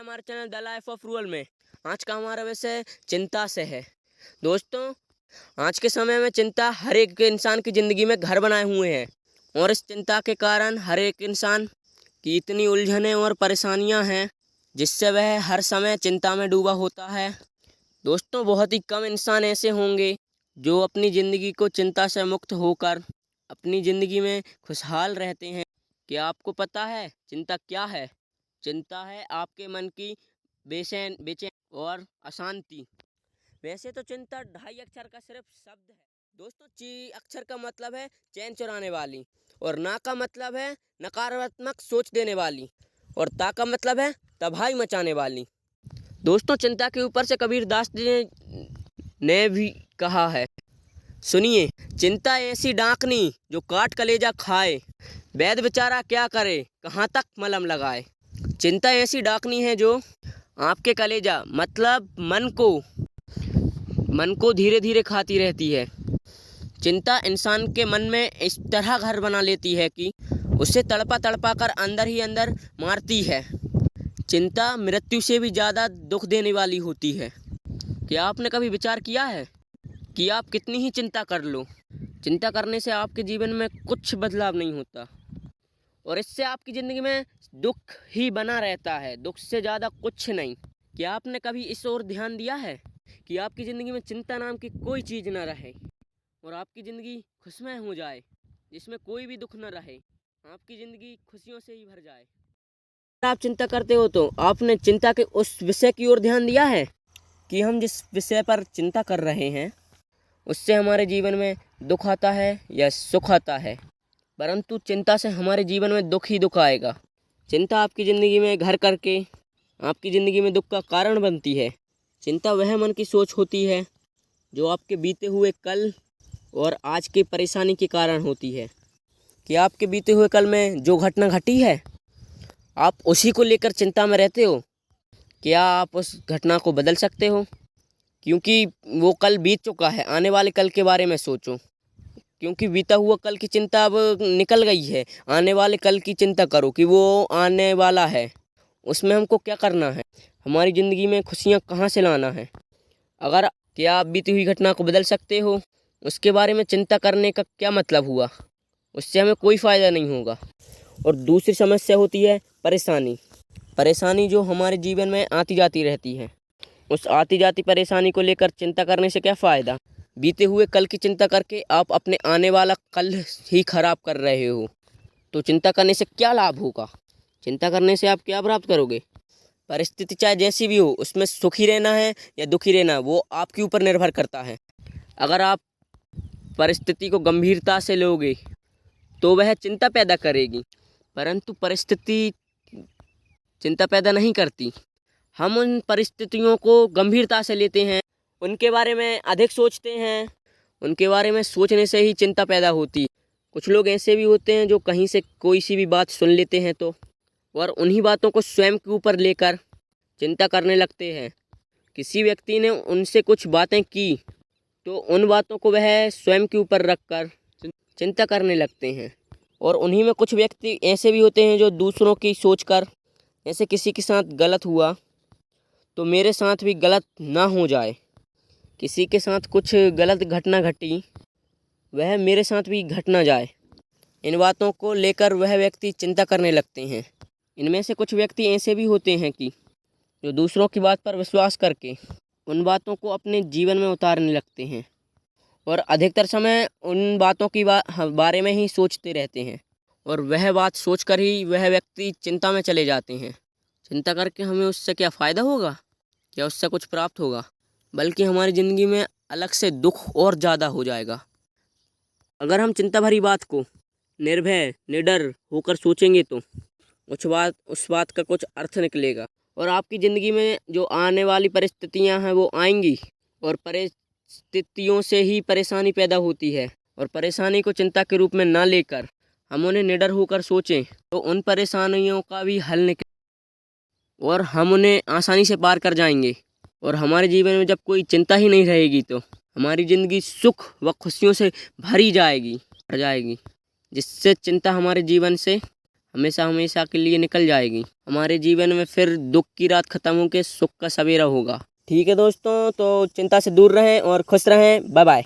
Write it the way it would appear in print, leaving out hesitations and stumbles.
हमारे channel the life of rural में। आज का हमारा विषय चिंता से है। दोस्तों, आज के समय में चिंता हर एक इंसान की ज़िंदगी में घर बनाए हुए हैं और इस चिंता के कारण हर एक इंसान की इतनी उलझनें और परेशानियां हैं जिससे वह हर समय चिंता में डूबा होता है। दोस्तों, बहुत ही कम इंसान ऐसे होंगे जो अपनी ज़िंदगी को चिंता से मुक्त होकर अपनी ज़िंदगी में खुशहाल रहते हैं। क्या आपको पता है चिंता क्या है? चिंता है आपके मन की बेचैन और अशांति। वैसे तो चिंता 2.5 अक्षर का सिर्फ शब्द है। दोस्तों, ची अक्षर का मतलब है चैन चुराने वाली, और ना का मतलब है नकारात्मक सोच देने वाली, और ता का मतलब है तबाही मचाने वाली। दोस्तों, चिंता के ऊपर से कबीर दास जी ने भी कहा है, सुनिए, चिंता ऐसी डाकनी जो काट कलेजा खाए, वैद्य बेचारा क्या करे कहाँ तक मलहम लगाए। चिंता ऐसी डाकनी है जो आपके कलेजा मतलब मन को धीरे धीरे खाती रहती है। चिंता इंसान के मन में इस तरह घर बना लेती है कि उसे तड़पा तड़पा कर अंदर ही अंदर मारती है। चिंता मृत्यु से भी ज़्यादा दुख देने वाली होती है। क्या आपने कभी विचार किया है कि आप कितनी ही चिंता कर लो, चिंता करने से आपके जीवन में कुछ बदलाव नहीं होता और इससे आपकी ज़िंदगी में दुख ही बना रहता है, दुख से ज़्यादा कुछ नहीं। क्या आपने कभी इस ओर ध्यान दिया है कि आपकी ज़िंदगी में चिंता नाम की कोई चीज़ न रहे और आपकी ज़िंदगी खुशमय हो जाए, जिसमें कोई भी दुख न रहे, आपकी ज़िंदगी खुशियों से ही भर जाए। अगर आप चिंता करते हो तो आपने चिंता के उस विषय की ओर ध्यान दिया है कि हम जिस विषय पर चिंता कर रहे हैं उससे हमारे जीवन में दुख आता है या सुख आता है। परंतु चिंता से हमारे जीवन में दुख ही दुख आएगा। चिंता आपकी ज़िंदगी में घर करके आपकी ज़िंदगी में दुख का कारण बनती है। चिंता वह मन की सोच होती है जो आपके बीते हुए कल और आज की परेशानी के कारण होती है। कि आपके बीते हुए कल में जो घटना घटी है आप उसी को लेकर चिंता में रहते हो। क्या आप उस घटना को बदल सकते हो? क्योंकि वो कल बीत चुका है, आने वाले कल के बारे में सोचो। क्योंकि बीता हुआ कल की चिंता अब निकल गई है, आने वाले कल की चिंता करो कि वो आने वाला है, उसमें हमको क्या करना है, हमारी ज़िंदगी में खुशियाँ कहाँ से लाना है। अगर क्या आप बीती हुई घटना को बदल सकते हो, उसके बारे में चिंता करने का क्या मतलब हुआ? उससे हमें कोई फ़ायदा नहीं होगा। और दूसरी समस्या होती है परेशानी जो हमारे जीवन में आती जाती रहती है। उस आती जाती परेशानी को लेकर चिंता करने से क्या फ़ायदा? बीते हुए कल की चिंता करके आप अपने आने वाला कल ही खराब कर रहे हो। तो चिंता करने से क्या लाभ होगा? चिंता करने से आप क्या प्राप्त करोगे? परिस्थिति चाहे जैसी भी हो, उसमें सुखी रहना है या दुखी रहना, वो आपके ऊपर निर्भर करता है। अगर आप परिस्थिति को गंभीरता से लोगे तो वह चिंता पैदा करेगी, परंतु परिस्थिति चिंता पैदा नहीं करती। हम उन परिस्थितियों को गंभीरता से लेते हैं, उनके बारे में अधिक सोचते हैं, उनके बारे में सोचने से ही चिंता पैदा होती है। कुछ लोग ऐसे भी होते हैं जो कहीं से कोई सी भी बात सुन लेते हैं तो और उन्हीं बातों को स्वयं के ऊपर लेकर चिंता करने लगते हैं। किसी व्यक्ति ने उनसे कुछ बातें की तो उन बातों को वह स्वयं के ऊपर रखकर चिंता करने लगते हैं। और उन्हीं में कुछ व्यक्ति ऐसे भी होते हैं जो दूसरों की सोचकर, ऐसे किसी के साथ गलत हुआ तो मेरे साथ भी गलत ना हो जाए, किसी के साथ कुछ गलत घटना घटी वह मेरे साथ भी घट ना जाए, इन बातों को लेकर वह व्यक्ति चिंता करने लगते हैं। इनमें से कुछ व्यक्ति ऐसे भी होते हैं कि जो दूसरों की बात पर विश्वास करके उन बातों को अपने जीवन में उतारने लगते हैं और अधिकतर समय उन बातों की बारे में ही सोचते रहते हैं और वह बात सोचकर ही वह व्यक्ति चिंता में चले जाते हैं। चिंता करके हमें उससे क्या फ़ायदा होगा? क्या उससे कुछ प्राप्त होगा? बल्कि हमारी ज़िंदगी में अलग से दुख और ज़्यादा हो जाएगा। अगर हम चिंता भरी बात को निर्भय निडर होकर सोचेंगे तो उस बात का कुछ अर्थ निकलेगा और आपकी ज़िंदगी में जो आने वाली परिस्थितियां हैं वो आएंगी और परिस्थितियों से ही परेशानी पैदा होती है। और परेशानी को चिंता के रूप में ना लेकर हम उन्हें निडर होकर सोचें तो उन परेशानियों का भी हल निकले और हम उन्हें आसानी से पार कर जाएंगे। और हमारे जीवन में जब कोई चिंता ही नहीं रहेगी तो हमारी ज़िंदगी सुख व खुशियों से भर जाएगी, जिससे चिंता हमारे जीवन से हमेशा हमेशा के लिए निकल जाएगी। हमारे जीवन में फिर दुख की रात खत्म होकर सुख का सवेरा होगा। ठीक है दोस्तों, तो चिंता से दूर रहें और खुश रहें। Bye bye.